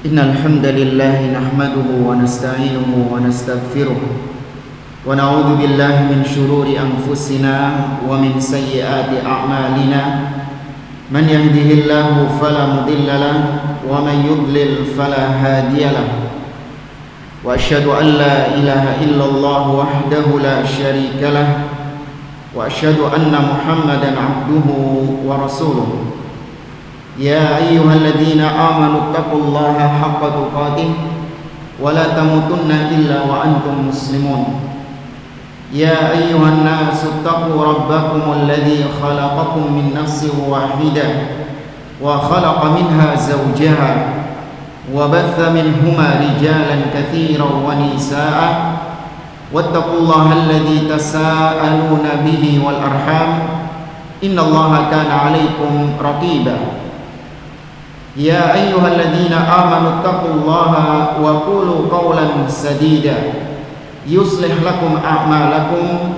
Innal hamdalillah nahmaduhu wa nasta'inuhu wa nastaghfiruh wa na'udzu billahi min shururi anfusina wa min sayyiati a'malina. Man yahdihillahu fala mudilla lahu wa man yudlil fala hadiya lahu. Wa asyhadu an la ilaha illallah wahdahu la syarika lahu wa asyhadu anna Muhammadan 'abduhu wa rasuluh. Ya ayyuhalladzina amanu taqullaha haqqa tuqatih wa la tamutunna illa wa antum muslimun. Ya ayyuhan nasu taqu rabbakumul ladzi khalaqakum min nafsin wahidah wa khalaqa minha zawjaha wa batha minhuma rijalan katsiran wa nisaa'a wattaqullaha alladzi tasaaluna bihi wal arham innallaha kana 'alaikum raqiba. Ya ayyuhalladzina amanu taqullaha wa qulu qawlan sadida yuslih lakum a'malakum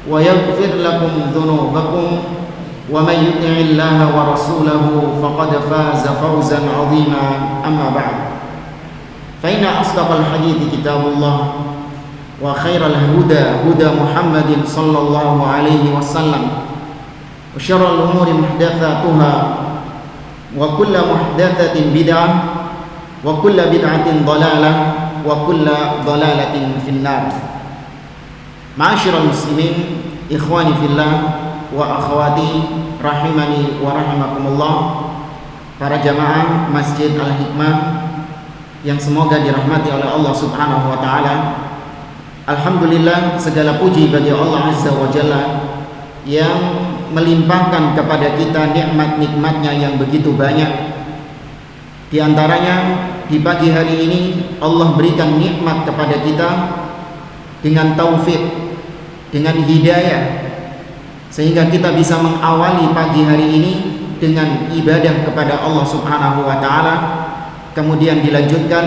wa yaghfir lakum dhunubakum wa may yuti'illaha wa rasulahu faqad faza fawzan 'azima. Amma ba'd, fa inna asdaqal hadithi kitabullah wa khairal huda huda Muhammadin sallallahu alaihi wasallam wa syarrul umuri muhdatsatuha wa kullu muhdatsatin bid'ah wa kullu bid'atin dhalalah wa kullu dhalalatin finnar. Ma'asyiral muslimin, ikhwani fillah wa akhwati rahimani wa rahimakumullah, para jamaah Masjid Al-Hikmah yang semoga dirahmati oleh Allah Subhanahu wa taala. Alhamdulillah, segala puji bagi Allah Azza wa Jalla yang melimpahkan kepada kita nikmat-nikmatnya yang begitu banyak. Di antaranya di pagi hari ini Allah berikan nikmat kepada kita dengan taufik, dengan hidayah, sehingga kita bisa mengawali pagi hari ini dengan ibadah kepada Allah Subhanahu wa taala, kemudian dilanjutkan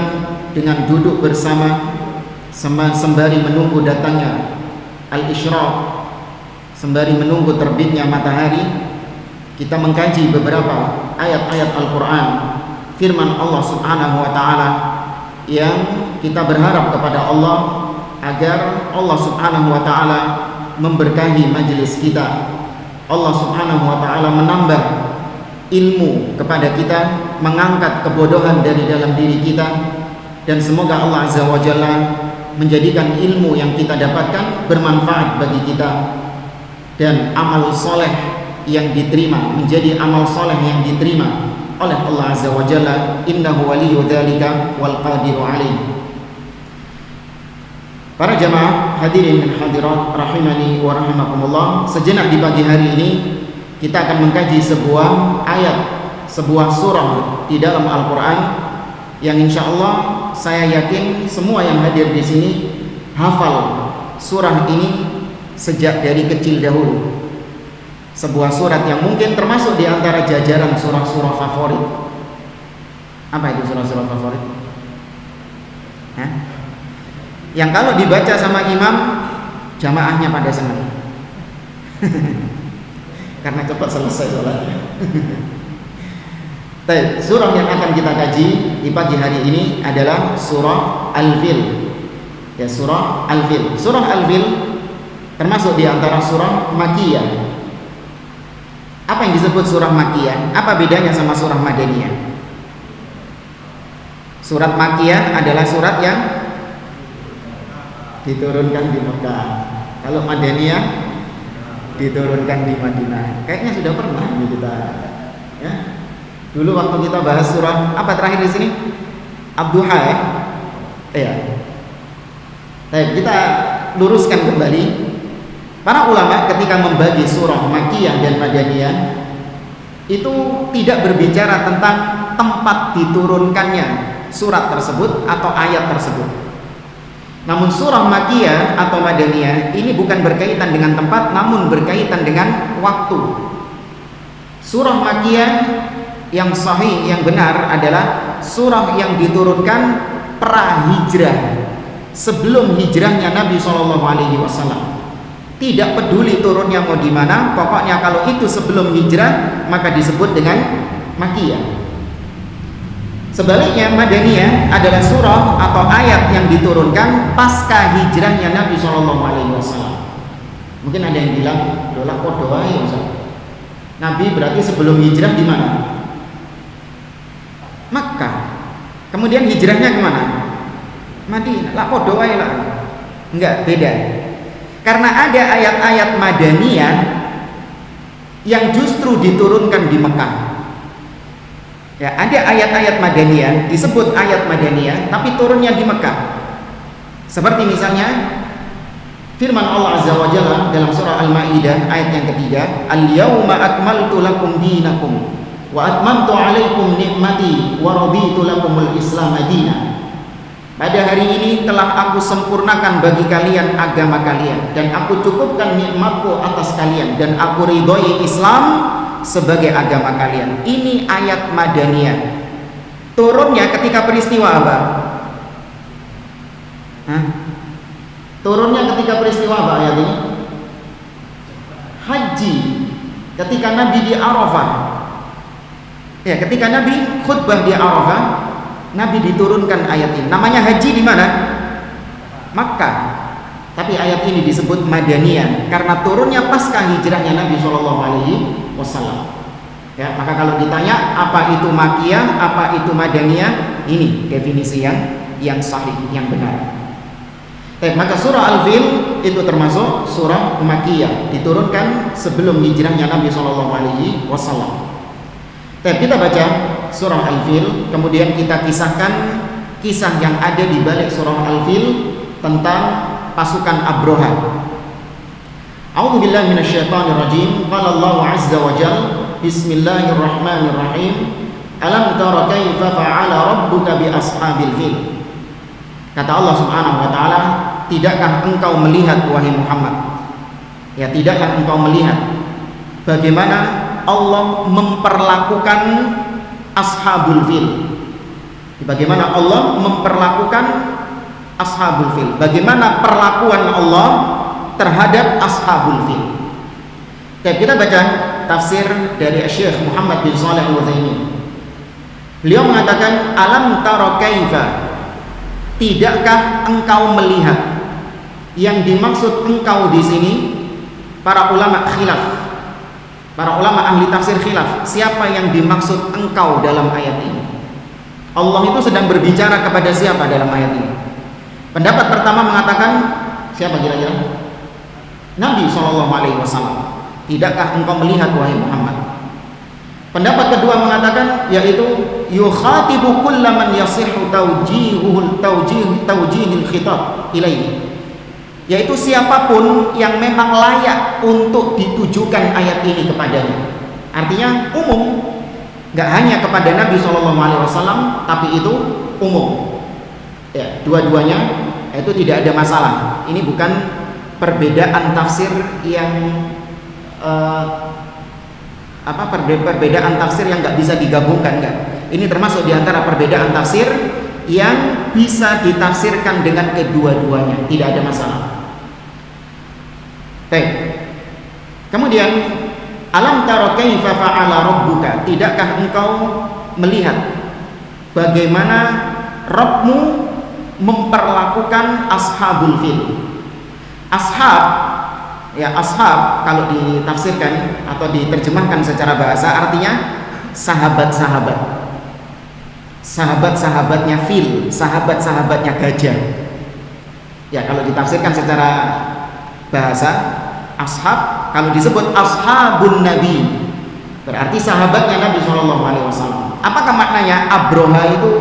dengan duduk bersama sembari menunggu datangnya al-isyraq, sembari menunggu terbitnya matahari. Kita mengkaji beberapa ayat-ayat Al-Quran, firman Allah Subhanahu wa ta'ala, yang kita berharap kepada Allah agar Allah Subhanahu wa ta'ala memberkahi majelis kita. Allah Subhanahu wa ta'ala menambah ilmu kepada kita, mengangkat kebodohan dari dalam diri kita, dan semoga Allah Azza wa Jalla menjadikan ilmu yang kita dapatkan bermanfaat bagi kita, dan amal soleh yang diterima menjadi amal soleh yang diterima oleh Allah Azza wa Jalla. Innahu waliyyu dzalika wal qadiru alaih. Para jamaah hadirin dan hadirat rahimani wa rahimakumullah, sejenak di pagi hari ini kita akan mengkaji sebuah ayat, sebuah surah di dalam Al-Quran yang insyaallah saya yakin semua yang hadir di sini hafal surah ini sejak dari kecil dahulu. Sebuah surat yang mungkin termasuk di antara jajaran surah-surah favorit. Apa itu surah-surah favorit? Hah? Yang kalau dibaca sama imam, jamaahnya pada senang karena cepat selesai sholatnya. Surah yang akan kita kaji di pagi hari ini adalah surah Al-Fil. Ya, surah Al-Fil. Surah Al-Fil termasuk di antara surah Makkiyah. Apa yang disebut surah Makkiyah? Apa bedanya sama surah Madaniyah? Surat Makkiyah adalah surat yang diturunkan di Mekah. Kalau Madaniyah diturunkan di Madinah. Kayaknya sudah pernah kita, ya. Dulu waktu kita bahas surah apa terakhir di sini? Ad-Duha, ya. Iya. Baik, kita luruskan kembali. Para ulama ketika membagi surah Makkiyah dan Madaniyah itu tidak berbicara tentang tempat diturunkannya surat tersebut atau ayat tersebut. Namun surah Makkiyah atau Madaniyah ini bukan berkaitan dengan tempat, namun berkaitan dengan waktu. Surah Makkiyah yang sahih, yang benar adalah surah yang diturunkan pra hijrah, sebelum hijrahnya Nabi SAW. Tidak peduli turunnya mau di mana, pokoknya kalau itu sebelum hijrah maka disebut dengan Makkiyah. Sebaliknya Madaniyah adalah surah atau ayat yang diturunkan pasca hijrahnya Nabi SAW. Mungkin ada yang bilang, "Dolah kok doa ya Ustaz? Nabi berarti sebelum hijrah di mana?" Makkah. Kemudian hijrahnya kemana? Madinah. Lah kok doa ya lah? Enggak, beda. Karena ada ayat-ayat Madaniyah yang justru diturunkan di Mekah. Ya, ada ayat-ayat Madaniyah disebut ayat Madaniyah tapi turunnya di Mekah. Seperti misalnya firman Allah Azza wa Jalla dalam surah Al-Maidah ayat yang ketiga, "Al-yauma akmaltu lakum dinakum wa atmamtu 'alaikum ni'mati wa raditu lakumul Islam madina." Pada hari ini telah aku sempurnakan bagi kalian agama kalian dan aku cukupkan nikmatku atas kalian dan aku ridhoi Islam sebagai agama kalian. Ini ayat Madaniyah. Turunnya ketika peristiwa apa? Turunnya ketika peristiwa apa ayat ini? Haji. Ketika Nabi di Arafah. Ya, ketika Nabi khutbah di Arafah, Nabi diturunkan ayat ini. Namanya haji di mana? Makkah. Tapi ayat ini disebut Madaniyah karena turunnya pasca hijrahnya Nabi SAW. Ya, maka kalau ditanya apa itu Makkiyah, apa itu Madaniyah, ini definisi yang sahih, yang benar. Maka surah Al-Fil itu termasuk surah Makkiyah, diturunkan sebelum hijrahnya Nabi SAW. Kita baca surah Al-Fil, kemudian kita kisahkan kisah yang ada di balik surah Al-Fil tentang pasukan Abroha. A'udzu billahi minasyaitonir rajim. Qala Allah azza wa jalla, bismillahirrahmanirrahim. Alam tara kaifa fa'ala rabbuka bi ashabil fil. Kata Allah Subhanahu wa taala, tidakkah engkau melihat wahai Muhammad? Ya, tidakkah engkau melihat bagaimana Allah memperlakukan ashabul fil? Bagaimana Allah memperlakukan ashabul fil? Bagaimana perlakuan Allah terhadap ashabul fil? Kita baca tafsir dari Syekh Muhammad bin Shalih Al-Utsaimin. Beliau mengatakan, alam tara kaifa, tidakkah engkau melihat? Yang dimaksud engkau di sini para ulama khilaf. Para ulama ahli tafsir khilaf, siapa yang dimaksud engkau dalam ayat ini? Allah itu sedang berbicara kepada siapa dalam ayat ini? Pendapat pertama mengatakan, siapa kira-kira? Nabi SAW. Tidakkah engkau melihat wahai Muhammad? Pendapat kedua mengatakan, yaitu yukhatibu kullaman yasihu tawjihil khitab ilaihi, yaitu siapapun yang memang layak untuk ditujukan ayat ini kepadanya. Artinya umum, nggak hanya kepada Nabi SAW, tapi itu umum. Ya, dua-duanya itu tidak ada masalah. Ini bukan perbedaan tafsir yang perbedaan tafsir yang nggak bisa digabungkan, nggak. Ini termasuk diantara perbedaan tafsir yang bisa ditafsirkan dengan kedua-duanya, tidak ada masalah. Baik. Kemudian alam tara kaifa fa'ala rabbuka, tidakkah engkau melihat bagaimana Rabbmu memperlakukan ashabul fil? Ashab, ya ashab kalau ditafsirkan atau diterjemahkan secara bahasa artinya sahabat-sahabat. Sahabat-sahabatnya fil, sahabat-sahabatnya gajah. Ya, kalau ditafsirkan secara bahasa ashab, kalau disebut ashabun nabi berarti sahabatnya Nabi SAW. Apakah maknanya Abroha itu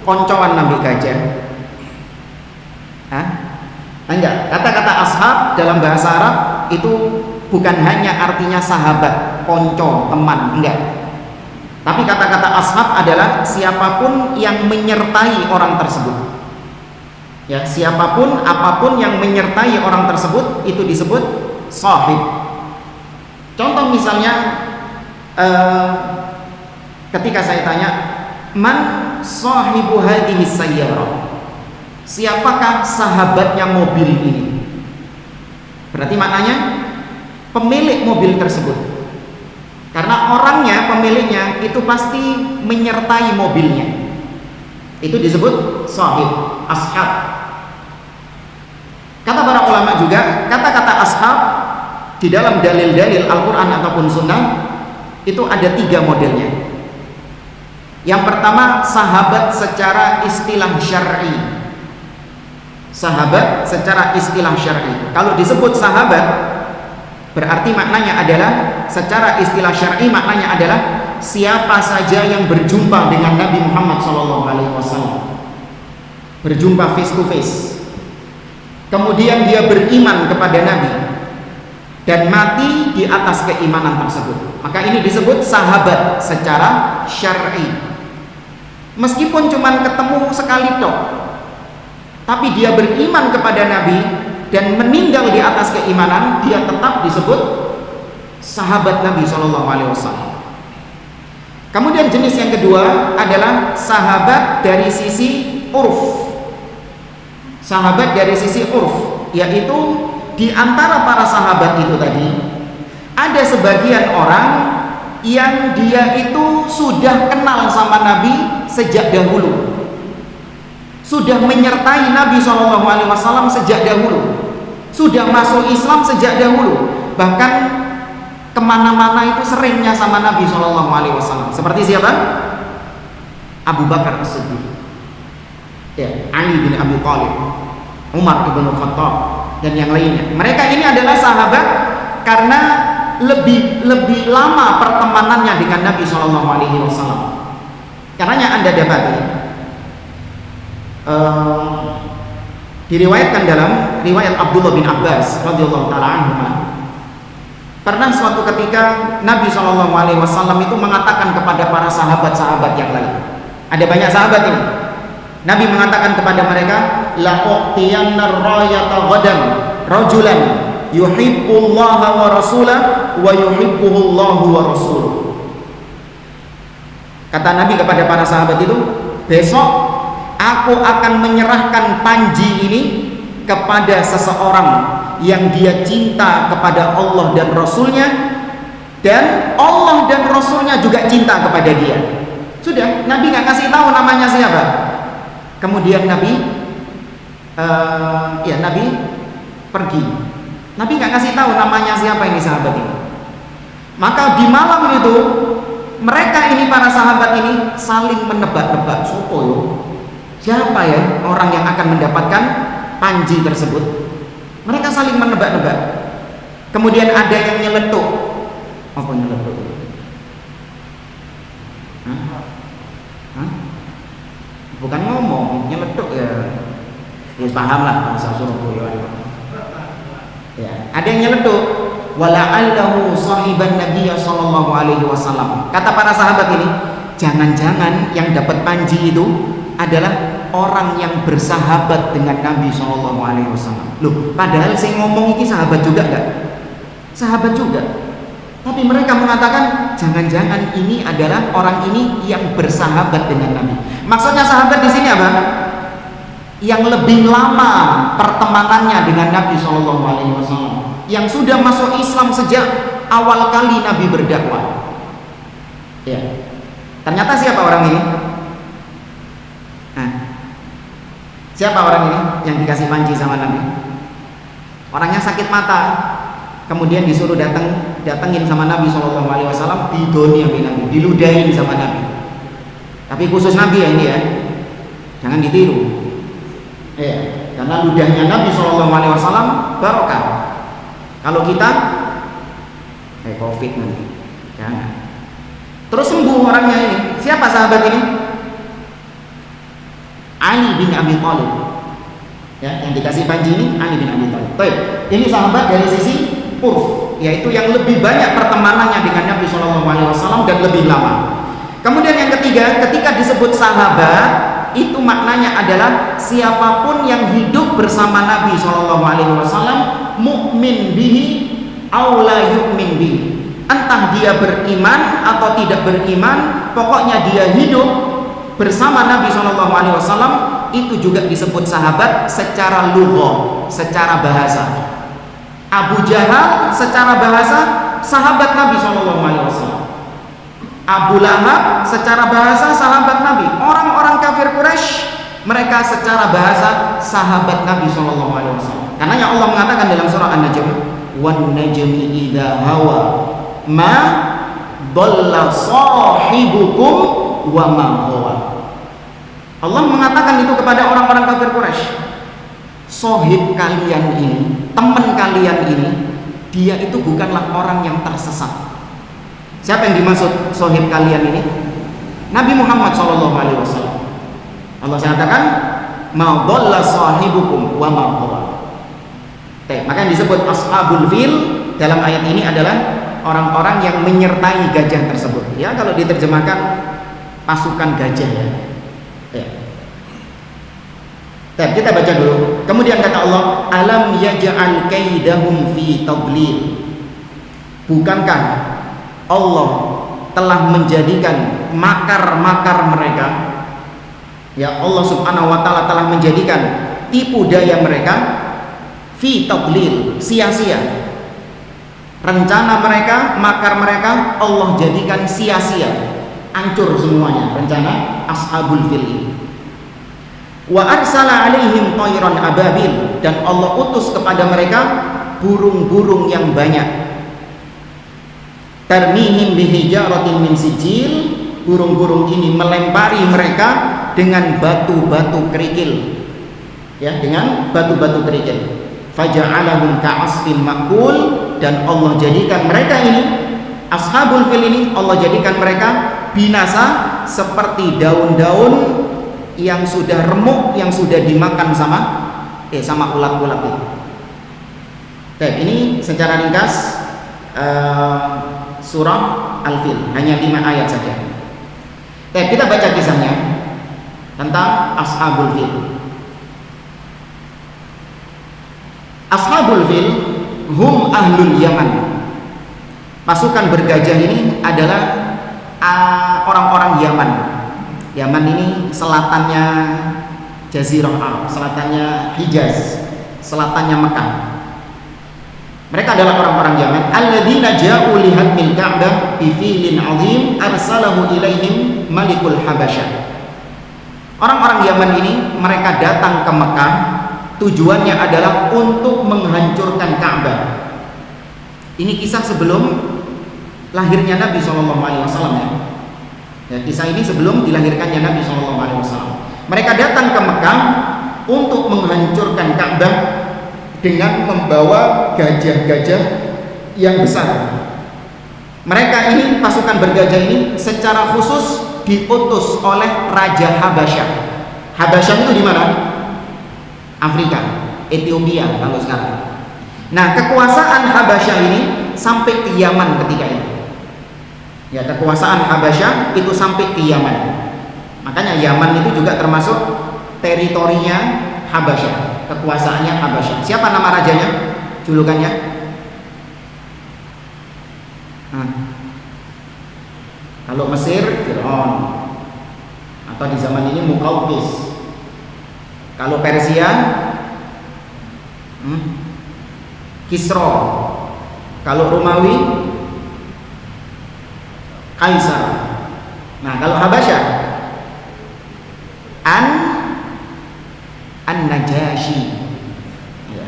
koncoan Nabi gajah? Enggak. Kata-kata ashab dalam bahasa Arab itu bukan hanya artinya sahabat, konco, teman, enggak. Tapi kata-kata ashab adalah siapapun yang menyertai orang tersebut. Ya, siapapun, apapun yang menyertai orang tersebut itu disebut sahib. Contoh misalnya, ketika saya tanya, man sahibu hadhihi sayyarah? Siapakah sahabatnya mobil ini? Berarti maknanya pemilik mobil tersebut. Karena orangnya, pemiliknya itu pasti menyertai mobilnya. Itu disebut sahib, ashab. Kata para ulama juga, kata-kata ashab di dalam dalil-dalil Al-Quran ataupun Sunnah itu ada 3 modelnya. Yang pertama, sahabat secara istilah syar'i. Sahabat secara istilah syar'i. Kalau disebut sahabat, berarti maknanya adalah secara istilah syar'i, maknanya adalah siapa saja yang berjumpa dengan Nabi Muhammad SAW, berjumpa face to face, kemudian dia beriman kepada Nabi dan mati di atas keimanan tersebut, maka ini disebut sahabat secara syar'i. Meskipun cuma ketemu sekali tok, tapi dia beriman kepada Nabi dan meninggal di atas keimanan, dia tetap disebut sahabat Nabi SAW. Kemudian jenis yang kedua adalah sahabat dari sisi urf. Sahabat dari sisi urf, yaitu di antara para sahabat itu tadi ada sebagian orang yang dia itu sudah kenal sama Nabi sejak dahulu, sudah menyertai Nabi SAW sejak dahulu, sudah masuk Islam sejak dahulu, bahkan kemana-mana itu seringnya sama Nabi SAW. Seperti siapa? Abu Bakar As-Siddiq, ya, Ali bin Abi Thalib, Umar bin Khattab, dan yang lainnya. Mereka ini adalah sahabat karena lebih lama pertemanannya dengan Nabi SAW. Karenanya Anda dapati diriwayatkan dalam riwayat Abdullah bin Abbas radhiyallahu taala anhu, pernah suatu ketika Nabi SAW itu mengatakan kepada para sahabat-sahabat yang lain, ada banyak sahabat ini, Nabi mengatakan kepada mereka, la uqtiyanna rayata ghadan rajulan yuhibbullaha wa rasulahu wa yuhibbuhullahu wa rasuluh. Kata Nabi kepada para sahabat itu, besok aku akan menyerahkan panji ini kepada seseorang yang dia cinta kepada Allah dan Rasulnya, dan Allah dan Rasulnya juga cinta kepada dia. Sudah, Nabi nggak kasih tahu namanya siapa. Kemudian Nabi Nabi pergi. Nabi nggak kasih tahu namanya siapa ini sahabat ini. Maka di malam itu mereka ini, para sahabat ini, saling menebak-nebak, siapa ya orang yang akan mendapatkan panji tersebut. Mereka saling menebak-nebak. Kemudian ada yang nyeletuk. Apa nyeletuk? Bukan ngomong, nyeletuk ya. Ya paham lah bahasa Surabaya. Ya, ada yang nyeletuk. Wala'allahu sahiban Nabi sallallahu alaihi wasallam. Kata para sahabat ini, jangan-jangan yang dapat panji itu adalah orang yang bersahabat dengan Nabi sallallahu alaihi wasallam. Loh, padahal saya ngomong ini sahabat juga enggak? Sahabat juga. Tapi mereka mengatakan jangan-jangan ini adalah orang ini yang bersahabat dengan Nabi. Maksudnya sahabat di sini apa? Yang lebih lama pertemanannya dengan Nabi sallallahu alaihi wasallam, yang sudah masuk Islam sejak awal kali Nabi berdakwah. Ya. Ternyata siapa orang ini? Siapa orang ini yang dikasih panji sama Nabi? Orangnya sakit mata, kemudian disuruh datengin sama Nabi SAW, didoni sama Nabi, diludahin sama Nabi. Tapi khusus Nabi ya ini ya, jangan ditiru. Karena ludahnya Nabi SAW barokah. Kalau kita COVID nanti, jangan. Terus sembuh orangnya ini. Siapa sahabat ini? Ali bin Abi Thalib. Ya, yang dikasih panji ini Ali bin Abi Thalib. Baik, ini sahabat dari sisi urf, yaitu yang lebih banyak pertemanannya dengan Nabi SAW dan lebih lama. Kemudian yang ketiga, ketika disebut sahabat, itu maknanya adalah siapapun yang hidup bersama Nabi SAW, mukmin bihi aw la yu'min bihi. Entah dia beriman atau tidak beriman, pokoknya dia hidup bersama Nabi SAW, itu juga disebut sahabat secara lughah, secara bahasa. Abu Jahal secara bahasa sahabat Nabi SAW. Abu Lahab secara bahasa sahabat Nabi. Orang-orang kafir Quraisy, mereka secara bahasa sahabat Nabi SAW. Karena yang Allah mengatakan dalam surah An-Najm, wan najmi idza hawa ma dhalla sahibukum wa ma ghawa. Allah mengatakan itu kepada orang-orang kafir Quraisy. Sohib kalian ini, teman kalian ini, dia itu bukanlah orang yang tersesat. Siapa yang dimaksud sohib kalian ini? Nabi Muhammad SAW. Allah mengatakan, ma dhalla sahibukum wa ma ghawa. Maka yang disebut ashabul fil dalam ayat ini adalah orang-orang yang menyertai gajah tersebut. Ya, kalau diterjemahkan pasukan gajah ya. Kita baca dulu. Kemudian kata Allah, alam yaj'al kaidahum fi tadlil. Bukankah Allah telah menjadikan makar-makar mereka, ya, Allah Subhanahu wa taala telah menjadikan tipu daya mereka fi tadlil, sia-sia. Rencana mereka, makar mereka Allah jadikan sia-sia, hancur semuanya rencana ashabul fil ini. Wa arsala alaihim tayran ababil, dan Allah utus kepada mereka burung-burung yang banyak. Tarmihim bihijaratin min sijil, burung-burung ini melempari mereka dengan batu-batu kerikil. Ya, dengan batu-batu kerikil. Faja'alahum ka'asfin ma'kul, dan Allah jadikan mereka ini, ashabul fil ini, Allah jadikan mereka binasa seperti daun-daun yang sudah remuk, yang sudah dimakan sama ulat-ulat itu. Ini secara ringkas surah Al-Fil, hanya 5 ayat saja. Kita baca kisahnya tentang ashabul fil. Ashabul fil hum ahlul Yaman. Pasukan bergajah ini adalah orang-orang Yaman. Yaman ini selatannya Jazirah Arab, selatannya Hijaz, selatannya Mekah. Mereka adalah orang-orang Yaman. Alladzina ja'u lihadmil Ka'bah bi fi'lin 'azim arsalahu ilaihim Malikul Habasyah. Orang-orang Yaman ini mereka datang ke Mekah, tujuannya adalah untuk menghancurkan Ka'bah. Ini kisah sebelum lahirnya Nabi SAW ya. Ya, kisah ini sebelum dilahirkannya Nabi SAW. Mereka datang ke Mekah untuk menghancurkan Ka'bah dengan membawa gajah-gajah yang besar. Mereka ini, pasukan bergajah ini, secara khusus diutus oleh Raja Habasyah. Habasyah itu di mana? Afrika, Ethiopia kalau sekarang. Nah, kekuasaan Habasyah ini sampai ke Yaman ketika itu. Ya, kekuasaan Habasyah itu sampai ke Yaman. Makanya Yaman itu juga termasuk teritorinya Habasyah, kekuasaannya Habasyah. Siapa nama rajanya? Julukannya? Kalau Mesir, Fir'aun, atau di zaman ini Muqawqis. Kalau Persia, Kisra. Kalau Romawi, Kaisar. Nah, kalau Habasyah, An-Najasyi. Ya.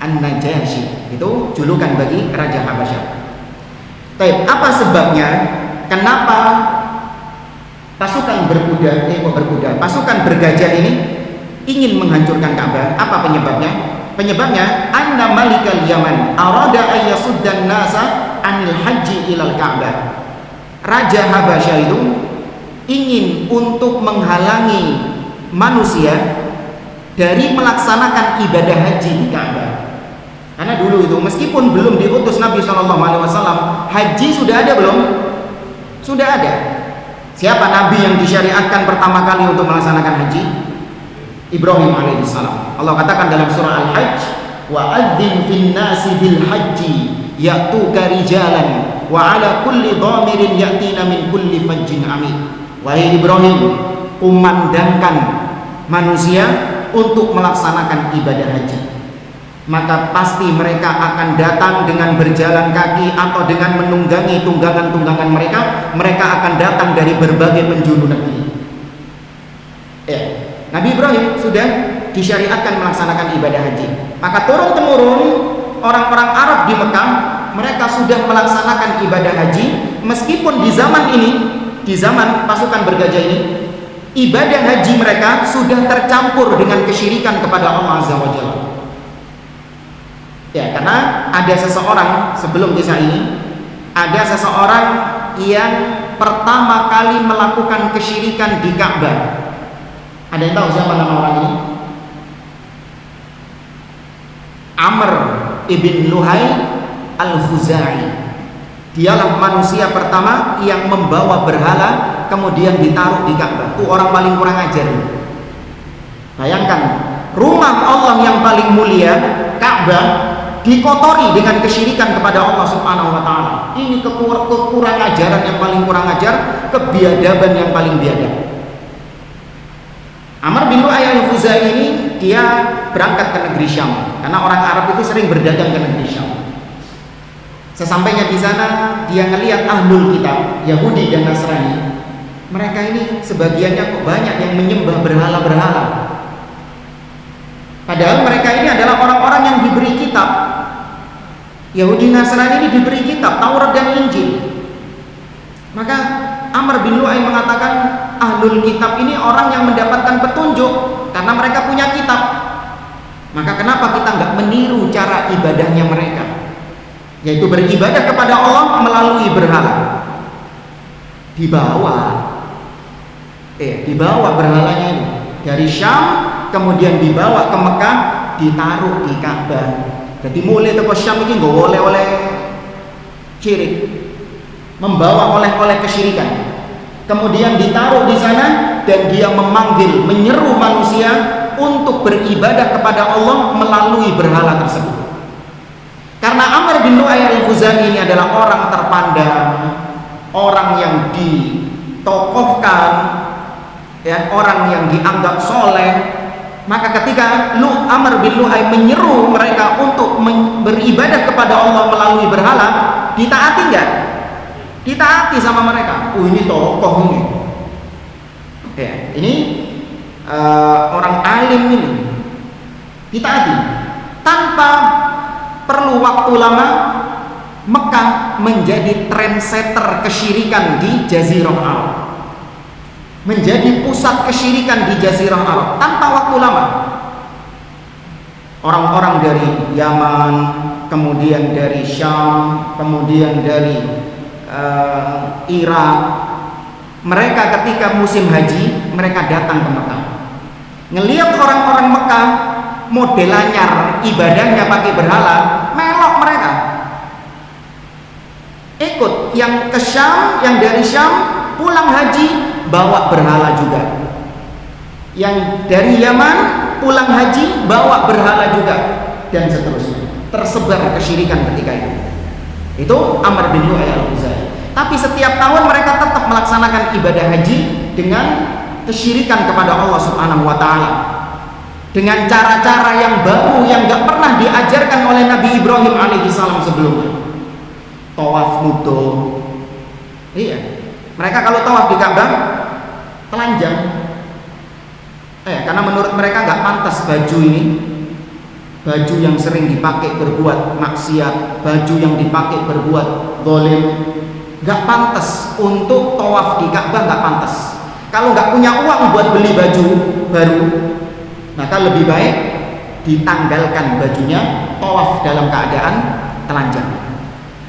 An-Najasyi itu julukan bagi Raja Habasyah. Apa sebabnya? Kenapa pasukan pasukan bergajah ini ingin menghancurkan Ka'bah? Apa penyebabnya? Penyebabnya anna malikal Yaman arada ayyasuddan nasa anil haji ilal Ka'bah. Raja Habasyah itu ingin untuk menghalangi manusia dari melaksanakan ibadah haji di Ka'bah. Karena dulu itu meskipun belum diutus Nabi SAW, haji sudah ada belum? Sudah ada. Siapa nabi yang disyariatkan pertama kali untuk melaksanakan haji? Ibrahim alaihissalam. Allah katakan dalam surah Al-Hajj, wa adzin fin nasi bil haji ya'tuka rijalan wa ala kulli dhamirin ya'tina min kulli fajjin amik. Wahai Ibrahim, kumandangkan manusia untuk melaksanakan ibadah haji. maka pasti mereka akan datang dengan berjalan kaki atau dengan menunggangi tunggangan-tunggangan mereka. Mereka akan datang dari berbagai penjuru negeri. Ya, Nabi Ibrahim sudah disyariatkan melaksanakan ibadah haji. Maka turun-temurun orang-orang Arab di Mekah, mereka sudah melaksanakan ibadah haji. Meskipun di zaman ini, di zaman pasukan bergajah ini, ibadah haji mereka sudah tercampur dengan kesyirikan kepada Allah Azza wa Jalla. Ya, karena ada seseorang, sebelum kisah ini, ada seseorang yang pertama kali melakukan kesyirikan di Ka'bah. Ada yang tahu siapa nama orang ini? Amr ibn Luhai al-Khuzai. Dialah manusia pertama yang membawa berhala kemudian ditaruh di Ka'bah. Itu orang paling kurang ajar. Bayangkan, rumah Allah yang paling mulia, Ka'bah, dikotori dengan kesyirikan kepada Allah Subhanahu wa taala. Ini kekurang ajaran yang paling kurang ajar, kebiadaban yang paling biadab. Amr bin Lu'ay al-Khuzai ini dia berangkat ke negeri Syam karena orang Arab itu sering berdagang ke negeri Syam. Sesampainya di sana dia ngelihat ahlul kitab, Yahudi dan Nasrani. Mereka ini sebagiannya kok banyak yang menyembah berhala-berhala. Padahal mereka ini adalah orang-orang yang diberi kitab. Yahudi Nasrani ini diberi kitab Taurat dan Injil. Maka Amr bin Lu'ay mengatakan ahlul kitab ini orang yang mendapatkan petunjuk karena mereka punya kitab. Maka kenapa kita nggak meniru cara ibadahnya mereka, yaitu beribadah kepada Allah melalui berhala? Dibawa berhalanya ini dari Syam, kemudian dibawa ke Mekah, ditaruh di Ka'bah. Jadi mulai ke Syam ini nggak oleh-oleh syirik, membawa oleh-oleh kesyirikan. Kemudian ditaruh di sana dan dia memanggil, menyeru manusia untuk beribadah kepada Allah melalui berhala tersebut. Karena Amr bin Lu'ay al-Khuzai ini adalah orang terpandang, orang yang ditokohkan, ya, orang yang dianggap soleh. Maka ketika Amr bin Lu'ay menyeru mereka untuk beribadah kepada Allah melalui berhala, ditaati enggak? Ditaati sama mereka. Ini tokoh ini. Ya, ini orang alim ini. Ditaati. Tanpa perlu waktu lama, Mekah menjadi trendsetter kesyirikan di Jazirah Arab. Menjadi pusat kesyirikan di Jazirah Arab tanpa waktu lama. Orang-orang dari Yaman, kemudian dari Syam, kemudian dari Irak, mereka ketika musim haji mereka datang ke Mekah. Ngelihat orang-orang Mekah model anyar, ibadahnya pakai berhala, melok mereka. Ikut yang ke Syam, yang dari Syam pulang haji bawa berhala juga. Yang dari Yaman pulang haji bawa berhala juga, dan seterusnya. Tersebar kesyirikan ketika itu. Itu Amr bin Lu'ay al-Khuzai. Tapi setiap tahun mereka tetap melaksanakan ibadah haji dengan kesyirikan kepada Allah Subhanahu wa taala. Dengan cara-cara yang baru yang gak pernah diajarkan oleh Nabi Ibrahim alaihissalam sebelumnya. Tawaf mudho. Iya. Mereka kalau tawaf di Ka'bah telanjang. Karena menurut mereka gak pantas baju ini. Baju yang sering dipakai berbuat maksiat, baju yang dipakai berbuat zalim, gak pantas untuk tawaf di Ka'bah, gak pantas. Kalau gak punya uang buat beli baju baru, maka lebih baik ditanggalkan bajunya, tawaf dalam keadaan telanjang.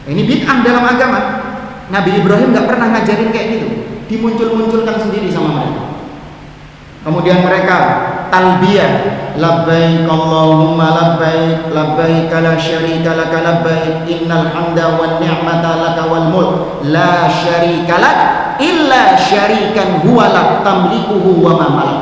Ini bid'ah dalam agama. Nabi Ibrahim gak pernah ngajarin kayak gitu, dimuncul-munculkan sendiri sama mereka. Kemudian mereka talbiyah, labbaik Allahumma labbaik, labbaik la syarika laka labbaik, innal hamda wan ni'mata laka wal mulk, la syarika lak illa syarikan huwa lak tamlikuhu wa ma malak.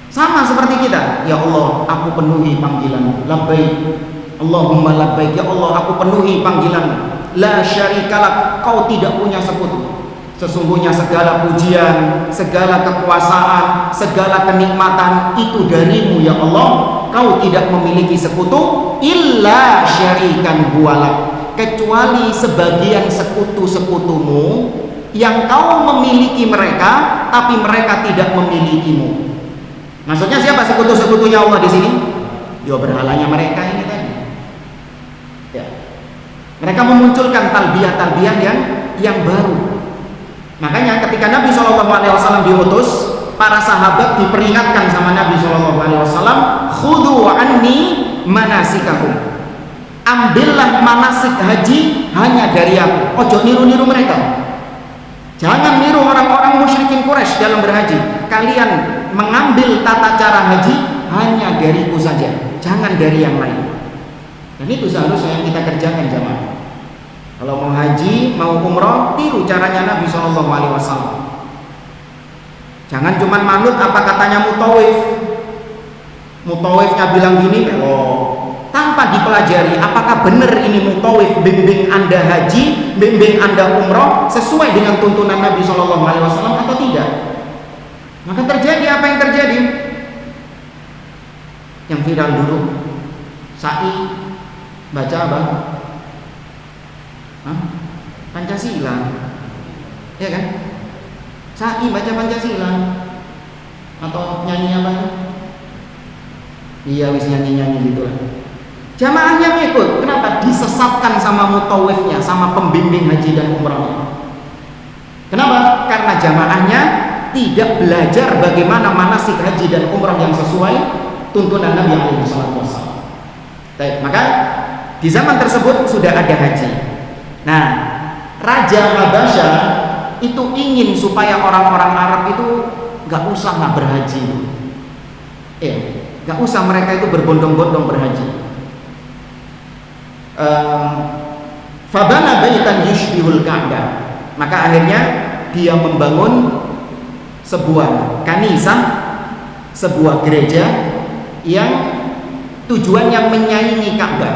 Sama seperti kita. Ya Allah, aku penuhi panggilan labbaik, Allahumma labbaik, ya Allah aku penuhi panggilan. La syarika lak, kau tidak punya sekutu. Sesungguhnya segala pujian, segala kekuasaan, segala kenikmatan itu darimu ya Allah. kau tidak memiliki sekutu illa syarikan huwalak, kecuali sebagian sekutu-sekutumu yang kau memiliki mereka tapi mereka tidak memilikimu. Maksudnya siapa sekutu-sekutunya Allah di sini? Ya berhalanya mereka ini tadi. Ya. Mereka memunculkan talbiyah-talbiyah yang baru. Makanya ketika Nabi SAW diutus, para sahabat diperingatkan sama Nabi SAW, khudhu anni manasikakum, ambillah manasik haji hanya dari aku. Ojo niru-niru mereka. Jangan niru orang-orang musyrikin Quraisy dalam berhaji. Kalian mengambil tata cara haji hanya dariku saja, jangan dari yang lain. Dan itu seharusnya yang kita kerjakan jamaah. Kalau mau haji, mau umroh, tiru caranya Nabi SAW. Jangan cuma manut apa katanya mutawif. Mutawifnya bilang gini, tanpa dipelajari apakah benar ini mutawif bimbing Anda haji, bimbing Anda umroh sesuai dengan tuntunan Nabi SAW atau tidak. Maka terjadi apa yang terjadi? Yang viral dulu, sa'i baca apa? Pancasila, ya kan? Sa'i baca Pancasila atau nyanyi apa? Iya, wis nyanyi-nyanyi gitu lah. Jamaahnya ngikut. Kenapa? Disesatkan sama mutawifnya, sama pembimbing haji dan umrahnya. Kenapa? Karena jamaahnya tidak belajar bagaimana manasik haji dan umrah yang sesuai tuntunan Nabi SAW. Maka di zaman tersebut sudah ada haji. Nah, Raja Habasyah itu ingin supaya orang-orang Arab itu gak usah berhaji. Gak usah mereka itu berbondong-bondong berhaji. Fabana baitan yushbihul Ka'bah. Maka akhirnya dia membangun sebuah kanisah, sebuah gereja yang tujuannya menyaingi Ka'bah.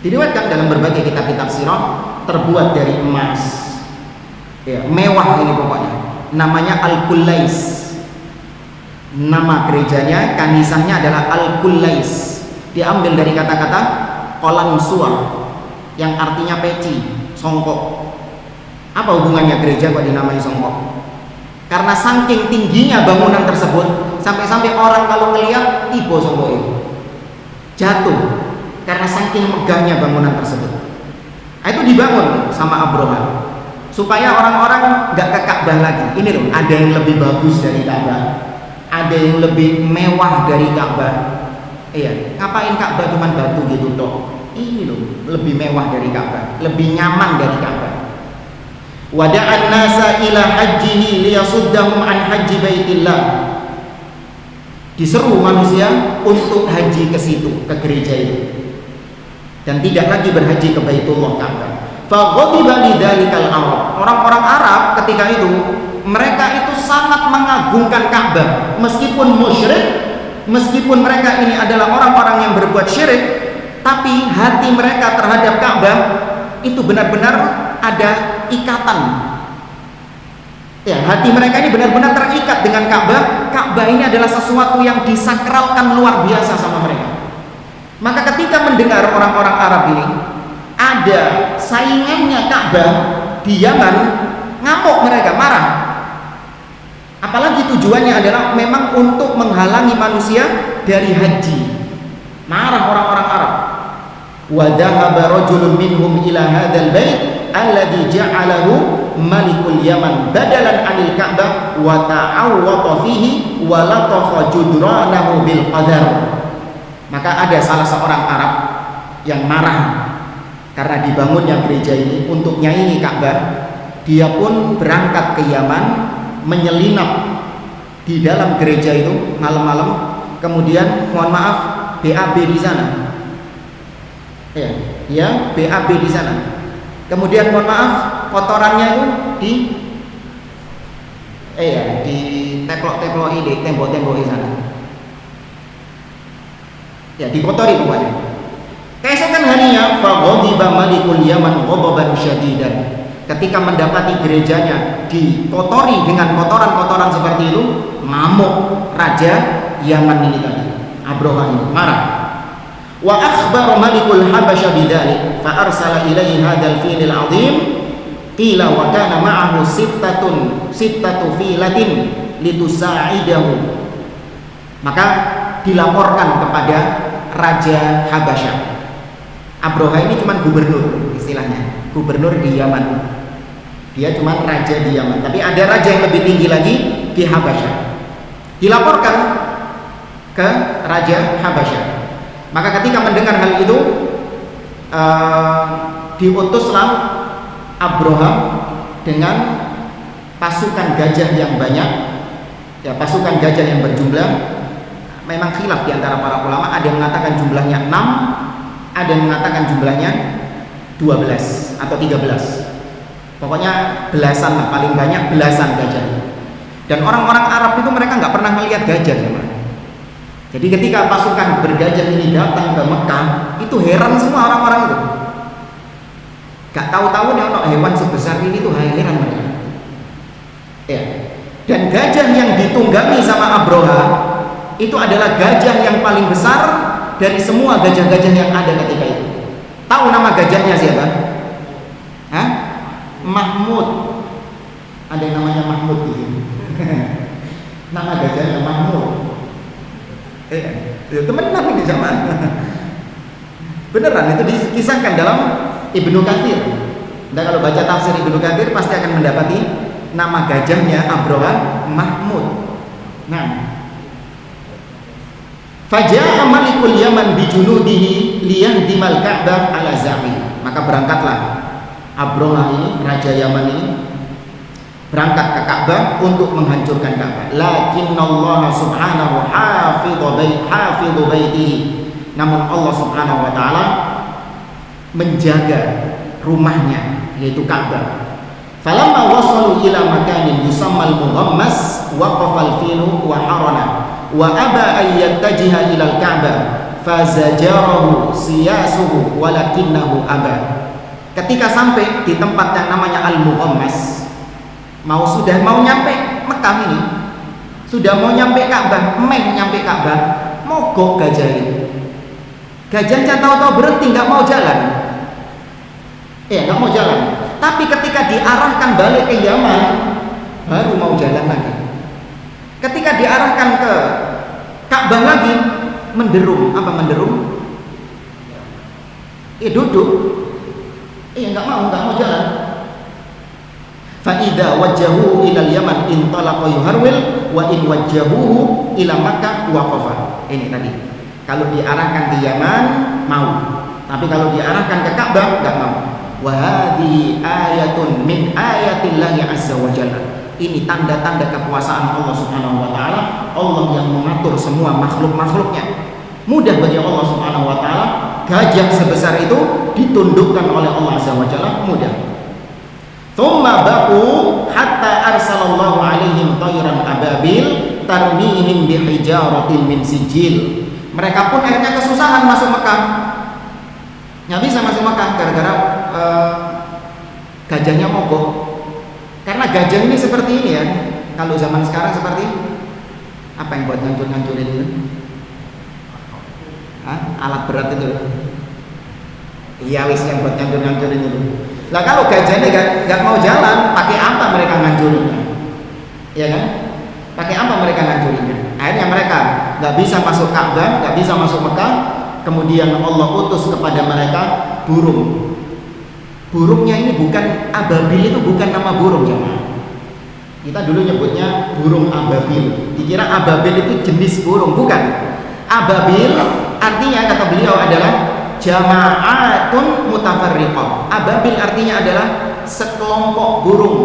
Diriwayatkan dalam berbagai kitab-kitab sirah, terbuat dari emas. Mewah ini pokoknya. Namanya Al-Kullais. Nama gerejanya, kanisahnya adalah Al-Kullais. Diambil dari kata-kata kolam suar yang artinya peci, songkok. Apa hubungannya gereja kok dinamai songkok? Karena saking tingginya bangunan tersebut, sampai-sampai orang kalau ngelihat tiba songkok itu jatuh karena saking megahnya bangunan tersebut. Itu dibangun sama Abraha supaya orang-orang nggak ke Ka'bah lagi. Ini loh, ada yang lebih bagus dari Ka'bah, ada yang lebih mewah dari Ka'bah. Ngapain Ka'bah cuma batu gitu toh? Ini loh, lebih mewah dari Ka'bah, lebih nyaman dari Ka'bah. Wada'an nasa ila hajjihi liyasuddahum an haji baitillah. Diseru manusia untuk haji ke situ, ke gereja itu, dan tidak lagi berhaji ke Baitullah Ka'bah. Faghadiba lidzalikal Arab. Orang-orang Arab ketika itu, mereka itu sangat mengagungkan Ka'bah meskipun musyrik, meskipun mereka ini adalah orang-orang yang berbuat syirik, tapi hati mereka terhadap Ka'bah itu benar-benar ada ikatan. Hati mereka ini benar-benar terikat dengan Ka'bah. Ka'bah ini adalah sesuatu yang disakralkan luar biasa sama mereka. Maka ketika mendengar orang-orang Arab ini ada saingannya Ka'bah di Yaman, ngamuk mereka, marah. Apalagi tujuannya adalah memang untuk menghalangi manusia dari haji. Marah orang-orang Arab. Wa dhahaba rajulun minhum ila hadzal bait alladhi ja'alahu malikul Yaman badalan 'anil Ka'bah wa ta'awwata fihi wa latafa judranahu bil qadar. Maka ada salah seorang Arab yang marah karena dibangunnya gereja ini untuk nyaingi Ka'bah. Dia pun berangkat ke Yaman, menyelinap di dalam gereja itu malam-malam, kemudian mohon maaf BAB di sana. BAB di sana. Kemudian mohon maaf kotorannya itu di teplok-teploki di tembok-tembok di sana. Dikotori pokoknya. Keesokan harinya faghadiba malikul Yaman ghadaban syadidan. Ketika mendapati gerejanya dikotori dengan kotoran-kotoran seperti itu, ngamuk raja Yaman ini tadi. Abroha ini marah. Wa akhbara malikul habasya bidzalik fa arsala ilaihi hadzal fi'l al-'azim qila wa kana ma'ahu sittatu filatin litusa'idahu. Maka dilaporkan kepada Raja Habasyah. Abroha ini cuma gubernur, istilahnya gubernur di Yaman. Dia cuma raja di Yaman, tapi ada raja yang lebih tinggi lagi di Habasyah. Dilaporkan ke Raja Habasyah. Maka ketika mendengar hal itu, diutuslah Abroha dengan pasukan gajah yang banyak, ya pasukan gajah yang berjumlah, memang khilaf di antara para ulama, ada yang mengatakan jumlahnya 6, ada yang mengatakan jumlahnya 12 atau 13. Pokoknya belasan lah, paling banyak belasan gajah. Dan orang-orang Arab itu mereka nggak pernah melihat gajah, teman. Jadi ketika pasukan bergajah ini datang ke Mekah, itu heran semua orang-orang itu. Gak tahu-tahu nih ono hewan sebesar ini tuh heran mereka. Ya. Dan gajah yang ditunggangi sama Abroha itu adalah gajah yang paling besar dari semua gajah-gajah yang ada ketika itu. Tahu nama gajahnya siapa? Hah? Mahmud. Ada yang namanya Mahmud di sini. Nama gajahnya Mahmud. Temenan di zaman. Beneran itu dikisahkan dalam Ibnu Katsir. Dan kalau baca tafsir Ibnu Katsir pasti akan mendapati nama gajahnya Abroha Mahmud. Nah, faja'a malikul Yaman bijunudihi liyahdimal Ka'bah ala zami. Maka berangkatlah Abroha ini, raja Yaman ini, berangkat ke Ka'bah untuk menghancurkan Ka'bah. Lakinnallaha subhanahu hafidhu baitihi. Namun Allah subhanahu wa ta'ala menjaga rumahnya, yaitu Ka'bah. Falamma wasalu ila makanin yusammal mughammas waqafa al-filu wa harana wa aba an yattajiha ila al-Ka'bah fazajarahu siyasuhu walakinnahu aba. Ketika sampai di tempat yang namanya Al-Mughammas, sudah mau nyampe Mekah ini, sudah mau nyampe Ka'bah, nyampe Ka'bah, mogok gajah ini. Gajahnya tahu-tahu berhenti, nggak mau jalan. Nggak mau jalan. Tapi ketika diarahkan balik ke Yaman, baru mau jalan lagi. Ketika diarahkan ke Ka'bah lagi, menderum. Apa menderum? Duduk. Nggak mau jalan. Fa'idha wajjahu ilal Yaman intalaqa yuharwil wa in wajjahuhu ila Makkah waqafa. Ini tadi. Kalau diarahkan ke Yaman mau, tapi kalau diarahkan ke Ka'bah enggak mau. Wa hadhihi ayatun min ayatillahi azza wa jalla. Ini tanda-tanda kekuasaan Allah Subhanahu wa taala, Allah yang mengatur semua makhluk-makhluknya. Mudah bagi Allah Subhanahu wa taala, gajah sebesar itu ditundukkan oleh Allah Azza wa jalla, mudah. Thumma baqu hatta arsalallahu alaihim tayran ababil tarmihim bihijaratin min sijil. Mereka pun akhirnya kesusahan masuk Mekah. Nggak bisa masuk Mekah gara-gara gajahnya mogok. Karena gajah ini seperti ini ya. Kalau zaman sekarang seperti apa yang buat ngancur-ngancurin itu? Alat berat itu. Iya wis yang buat ngancur-ngancurin itu. Lah kalau gajahnya nggak mau jalan, pakai apa mereka ngancurinnya? Ya kan? Pakai apa mereka ngancurinnya? Akhirnya mereka nggak bisa masuk Ka'bah, nggak bisa masuk Mekah. Kemudian Allah utus kepada mereka burung. Burungnya ini bukan ababil, itu bukan nama burung jemaah. Kita dulu nyebutnya burung ababil. Dikira ababil itu jenis burung, bukan. Ababil artinya kata beliau adalah jama'atun mutafarriqah. Ababil artinya adalah sekelompok burung.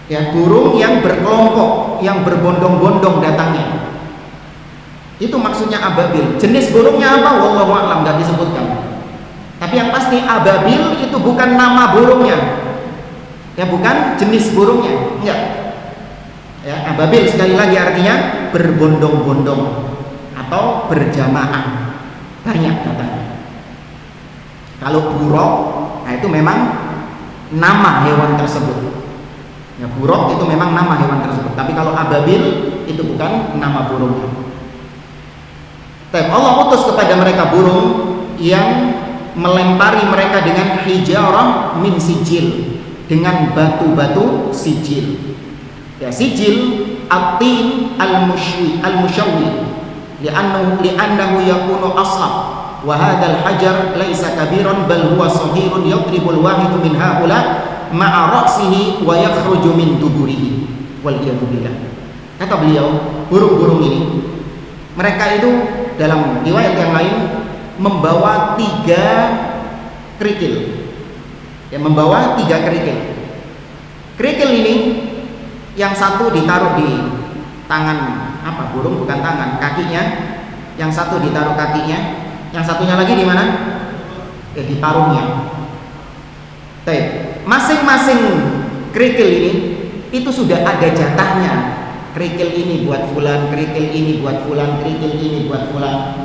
Ya, burung yang berkelompok, yang berbondong-bondong datangnya. Itu maksudnya ababil. Jenis burungnya apa? Wallahu a'lam, enggak disebutkan. Tapi yang pasti ababil itu bukan nama burungnya. Ya, bukan jenis burungnya. Enggak. Ya, ababil sekali lagi artinya berbondong-bondong atau berjamaah. Banyak datangnya. Kalau buruk, nah itu memang nama hewan tersebut. Ya, buruk itu memang nama hewan tersebut. Tapi kalau ababil itu bukan nama burungnya. Allah utus kepada mereka burung yang melempari mereka dengan hijarah min sijil, dengan batu-batu sijil. Ya, sijil at-tin al-mushawwi li'annahu yakunu ashab wa hadzal hajar laisa kabiran bal huwa saghirun yadribul wahidu min haula ma'a ra'sihi wa yakhruju min duburihi wal iyadu billah. Kata beliau, burung-burung ini mereka itu dalam riwayat yang lain membawa 3 kerikil. Ya, membawa 3 kerikil. Kerikil ini yang satu ditaruh di tangan burung, bukan tangan, kakinya. Yang satu ditaruh kakinya, yang satunya lagi di mana? Di paruhnya. Masing-masing kerikil ini itu sudah ada jatahnya. Kerikil ini buat fulan, kerikil ini buat fulan, kerikil ini buat fulan.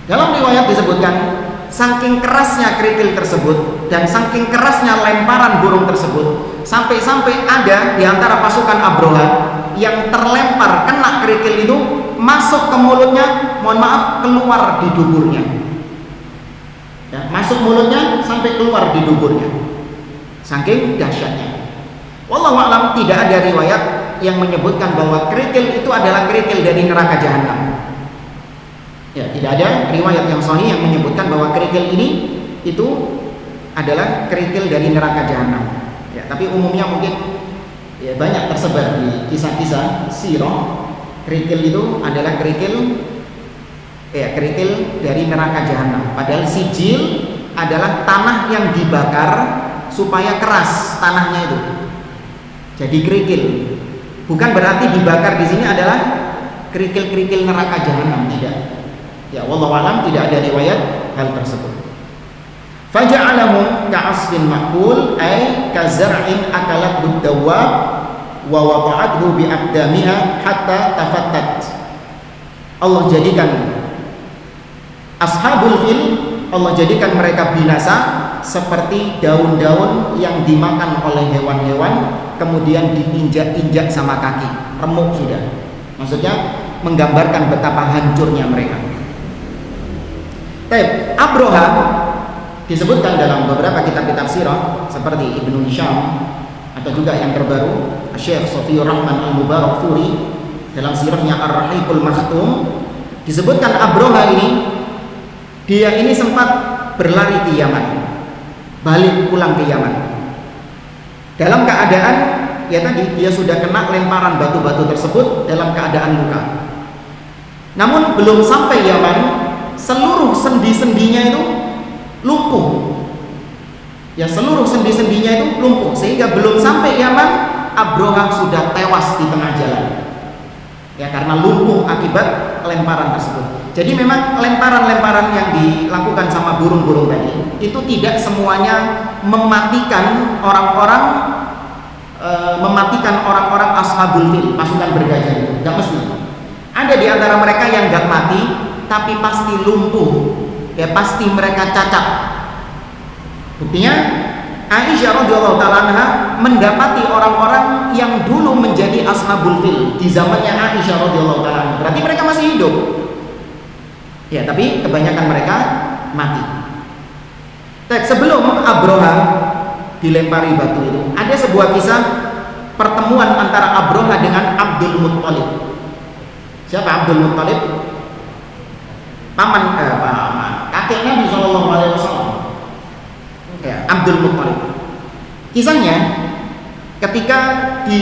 Dalam riwayat disebutkan saking kerasnya kerikil tersebut dan saking kerasnya lemparan burung tersebut, sampai-sampai ada di antara pasukan Abroha yang terlempar kena kerikil itu masuk ke mulutnya, keluar di duburnya. Ya, masuk mulutnya sampai keluar di duburnya. Saking dahsyatnya. Wallahu a'lam, tidak ada riwayat yang menyebutkan bahwa kerikil itu adalah kerikil dari neraka jahanam. Ya, tidak ada riwayat yang sahih yang menyebutkan bahwa kerikil ini itu adalah kerikil dari neraka jahanam. Ya, tapi umumnya mungkin ya banyak tersebar di kisah-kisah sirah. Kerikil itu adalah kerikil dari neraka jahanam. Padahal sijil adalah tanah yang dibakar supaya keras tanahnya itu. Jadi kerikil. Bukan berarti dibakar di sini adalah kerikil-kerikil neraka jahanam, tidak. Ya, wallahu a'lam, tidak ada riwayat hal tersebut. Faja'alahu ka'asfin ma'kul ay kazar'in akalat bud-dawab wa wada'athu bi'aqdamiha hatta tafattat. Allah jadikan ashabul fil, Allah jadikan mereka binasa seperti daun-daun yang dimakan oleh hewan-hewan kemudian diinjak-injak sama kaki, remuk sudah. Maksudnya menggambarkan betapa hancurnya mereka. Abroha disebutkan dalam beberapa kitab-kitab sirah seperti Ibnu Hisham atau juga yang terbaru Syekh Safiyur Rahman Al-Mubarakfuri dalam sirahnya Ar-Rahiqul Makhtum, disebutkan Abroha ini dia ini sempat berlari ke Yaman, balik pulang ke Yaman dalam keadaan ya tadi dia sudah kena lemparan batu-batu tersebut dalam keadaan luka. Namun belum sampai Yaman, seluruh sendi-sendinya itu lumpuh. Ya, seluruh sendi-sendinya itu lumpuh sehingga belum sampai Yaman Abroha sudah tewas di tengah jalan. Ya, karena lumpuh akibat lemparan tersebut. Jadi memang lemparan-lemparan yang dilakukan sama burung-burung tadi itu tidak semuanya mematikan orang-orang ashabul fil, pasukan bergajah itu. Enggak mesti. Ada di antara mereka yang enggak mati tapi pasti lumpuh. Ya, pasti mereka cacat. Buktinya Aisyah radhiyallahu taala anha mendapati orang-orang yang dulu menjadi ashabul fil di zamannya Aisyah radhiyallahu taala anha. Berarti mereka masih hidup. Ya, tapi kebanyakan mereka mati. Sebelum Abroha dilempari batu itu, ada sebuah kisah pertemuan antara Abroha dengan Abdul Muttalib. Siapa Abdul Muttalib? Paman kakek Nabi Shallallahu Alaihi Wasallam. Ya, Abdul Muttalib. Kisahnya ketika di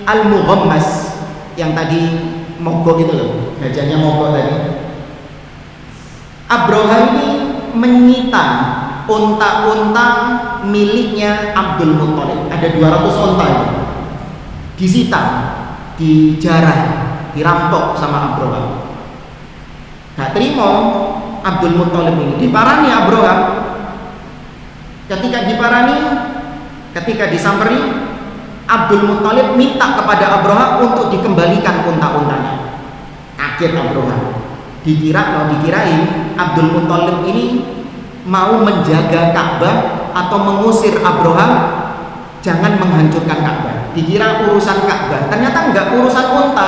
Al-Mughammas yang tadi mogok itu loh, gajahnya mogok tadi. Abroha ini menyita unta-unta miliknya Abdul Muttalib. Ada 200 unta itu. Disita, dijarah, dirampok sama Abroha. Gak terima Abdul Muttalib ini, diparani Abroha. Ketika disamperi, Abdul Muttalib minta kepada Abroha untuk dikembalikan unta-untanya. Kaget Abroha. Dikirain Abdul Muttalib ini mau menjaga Ka'bah atau mengusir Abroha jangan menghancurkan Ka'bah. Dikira urusan Ka'bah, ternyata enggak, urusan unta.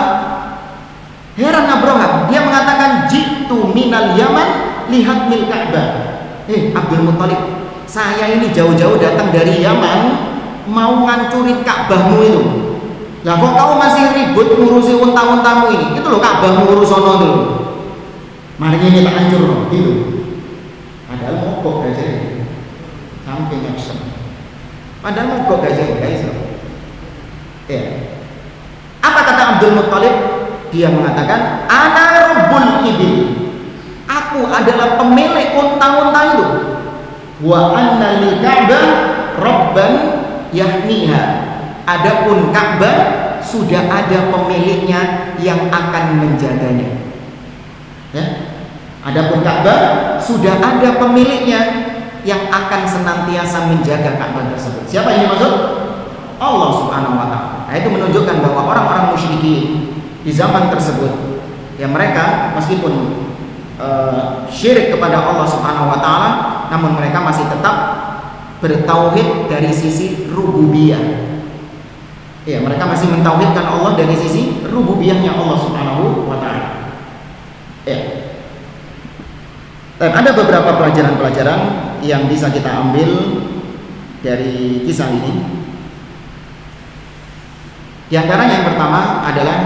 Heran Abroha, Umar, dia mengatakan jitu minal Yaman lihat mil Ka'bah. Abdul Muthalib, saya ini jauh-jauh datang dari Yaman mau ngancurin Ka'bahmu itu. Lah kok kau masih ribut ngurusi unta-untamu ini? Itu loh Ka'bahmu urus sono itu loh. Mari ini tak hancur loh, gitu. Padahal mogok gajah, sampai nyesek. Padahal mogok gajah, guys. Ya. Apa kata Abdul Muthalib? Dia mengatakan, ana rabbul ibil. Aku adalah pemilik unta-unta itu. Wa anna lil Ka'bah rabban yahmiha. Adapun Ka'bah sudah ada pemiliknya yang akan menjaganya. Ya. Adapun Ka'bah sudah ada pemiliknya yang akan senantiasa menjaga Ka'bah tersebut. Siapa yang dimaksud? Allah Subhanahu wa taala. Nah, itu menunjukkan bahwa orang-orang musyrikin di zaman tersebut, ya mereka meskipun syirik kepada Allah Subhanahu wa taala, namun mereka masih tetap bertauhid dari sisi rububiyah. Ya, mereka masih mentauhidkan Allah dari sisi rububiyahnya Allah Subhanahu wa taala. Ya. Dan ada beberapa pelajaran-pelajaran yang bisa kita ambil dari kisah ini. Di antaranya yang pertama adalah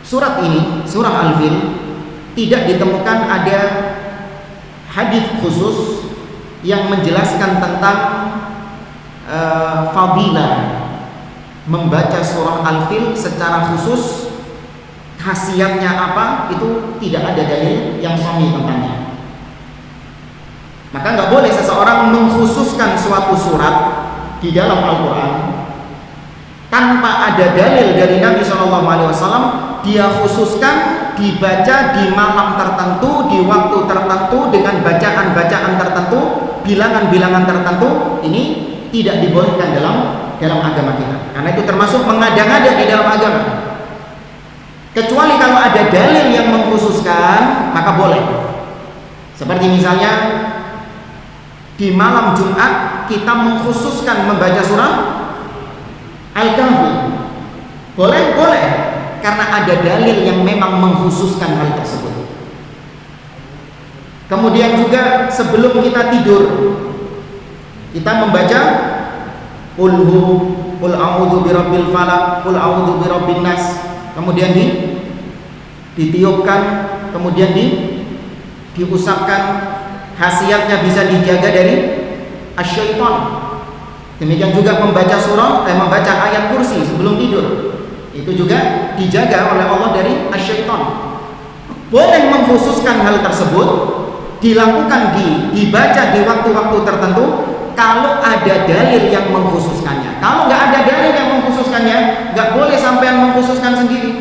surat ini, surah Al-Fil, tidak ditemukan ada hadis khusus yang menjelaskan tentang fadilah membaca surah Al-Fil secara khusus, khasiatnya apa, itu tidak ada dalil yang sahih tentangnya. Maka nggak boleh seseorang mengkhususkan suatu surat di dalam Al-Quran tanpa ada dalil dari Nabi SAW. Dia khususkan dibaca di malam tertentu, di waktu tertentu, dengan bacaan-bacaan tertentu, bilangan-bilangan tertentu. Ini tidak dibolehkan dalam agama kita, karena itu termasuk mengada-ngada di dalam agama. Kecuali kalau ada dalil yang mengkhususkan, maka boleh. Seperti misalnya di malam Jumat kita mengkhususkan membaca surah Al-Kahfi. Boleh, karena ada dalil yang memang mengkhususkan hal tersebut. Kemudian juga sebelum kita tidur, kita membaca Qul a'udzu birabbil falaq, Qul a'udzu birabbin nas. Kemudian ditiupkan, kemudian diusapkan. Khasiatnya bisa dijaga dari asyaiton. Demikian juga membaca membaca ayat kursi sebelum tidur, itu juga dijaga oleh Allah dari asyaiton. Boleh mengkhususkan hal tersebut, dilakukan dibaca di waktu-waktu tertentu kalau ada dalil yang mengkhususkannya. Kalau nggak ada dalil yang mengkhususkannya, nggak boleh sampean mengkhususkan sendiri.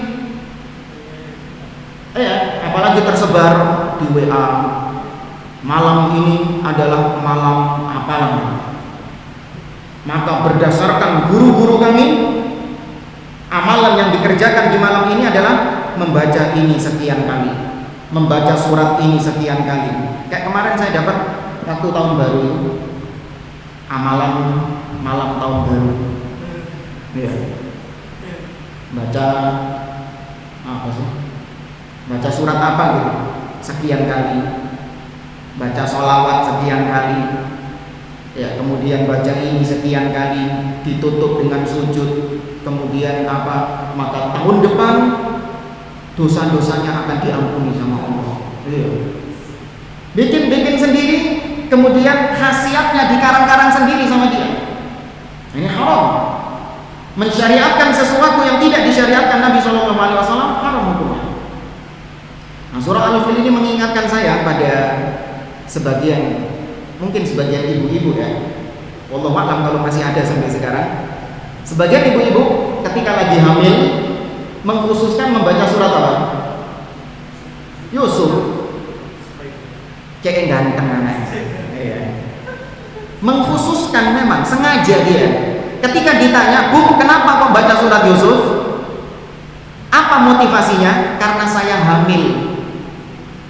Apalagi tersebar di WA, malam ini adalah malam apalah. Maka berdasarkan guru-guru kami, amalan yang dikerjakan di malam ini adalah membaca ini sekian kali, membaca surat ini sekian kali. Kayak kemarin saya dapat waktu tahun baru itu, amalan malam tahun baru. Ya. Baca apa sih? Baca surat apa gitu, sekian kali. Baca sholawat sekian kali. Ya, kemudian baca ini sekian kali, ditutup dengan sujud. Kemudian apa? Maka tahun depan dosa-dosanya akan diampuni sama Allah. Iya. Bikin sendiri, kemudian khasiatnya dikarang-karang sendiri sama dia. Ini haram. Mensyariatkan sesuatu yang tidak disyariatkan Nabi SAW, haram hukumnya. Nah, surah Al-Fil ini mengingatkan saya pada mungkin sebagian ibu-ibu ya. Wallahu a'lam kalau masih ada sampai sekarang. Sebagian ibu-ibu ketika lagi hamil mengkhususkan membaca surat apa? Yusuf. Cek ganteng anaknya. Iya. Mengkhususkan memang sengaja dia. Ketika ditanya, "Bu, kenapa kok baca surat Yusuf?" Apa motivasinya? Karena saya hamil.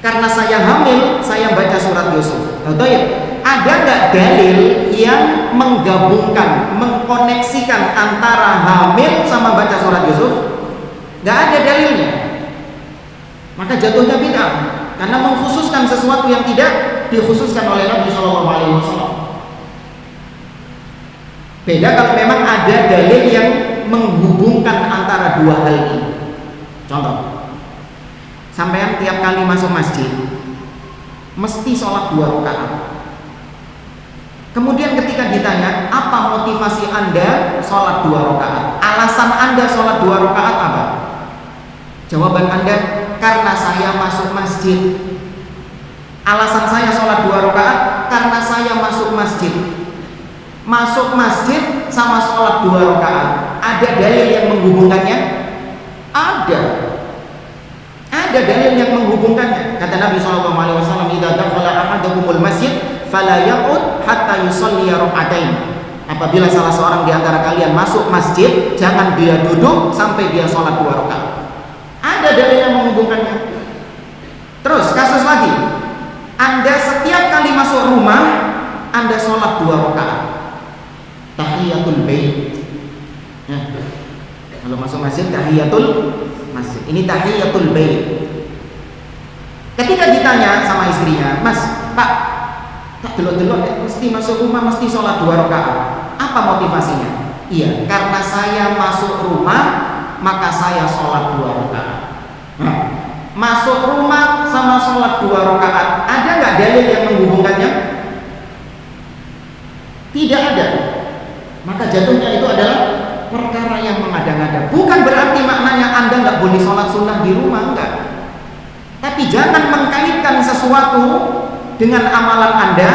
Karena saya hamil, saya baca surat Yusuf. Ada nggak dalil yang menggabungkan, mengkoneksikan antara hamil sama baca surat Yusuf? Nggak ada dalilnya. maka jatuhnya bid'ah karena mengkhususkan sesuatu yang tidak dikhususkan oleh Nabi Shallallahu Alaihi Wasallam. Beda kalau memang ada dalil yang menghubungkan antara dua hal ini. Contoh, sampean tiap kali masuk masjid mesti sholat 2 rakaat. Kemudian ketika ditanya apa motivasi Anda sholat 2 rakaat, alasan Anda sholat 2 rakaat apa? Jawaban Anda, karena saya masuk masjid. Alasan saya sholat 2 rakaat karena saya masuk masjid. Masuk masjid sama sholat 2 rakaat, ada dalil yang menghubungkannya? Ada dalil yang menghubungkannya. Kata Nabi SAW, "Idza dakhala ahadukumul masjid fala yaqud hatta yusalli rak'atain." Apabila salah seorang di antara kalian masuk masjid, jangan dia duduk sampai dia sholat 2 rakaat. Ada dalil yang menghubungkannya. Terus kasus lagi, Anda setiap kali masuk rumah Anda sholat 2 rakaat. Tahiyatul bait. Ya. Kalau masuk masjid tahiyatul masjid. Ini tahiyatul bait. Ketika ditanya sama istrinya, "Mas, Pak, tak delok-delok mesti masuk rumah mesti sholat 2 rakaat. Apa motivasinya?" "Iya, karena saya masuk rumah maka saya sholat 2 rakaat." Nah, masuk rumah sama sholat 2 rakaat, ada nggak dalil yang menghubungkannya? Tidak ada. Maka jatuhnya itu adalah perkara yang mengada-ngada. Bukan berarti maknanya Anda nggak boleh sholat sunnah di rumah, enggak. Tapi jangan mengkaitkan sesuatu dengan amalan Anda,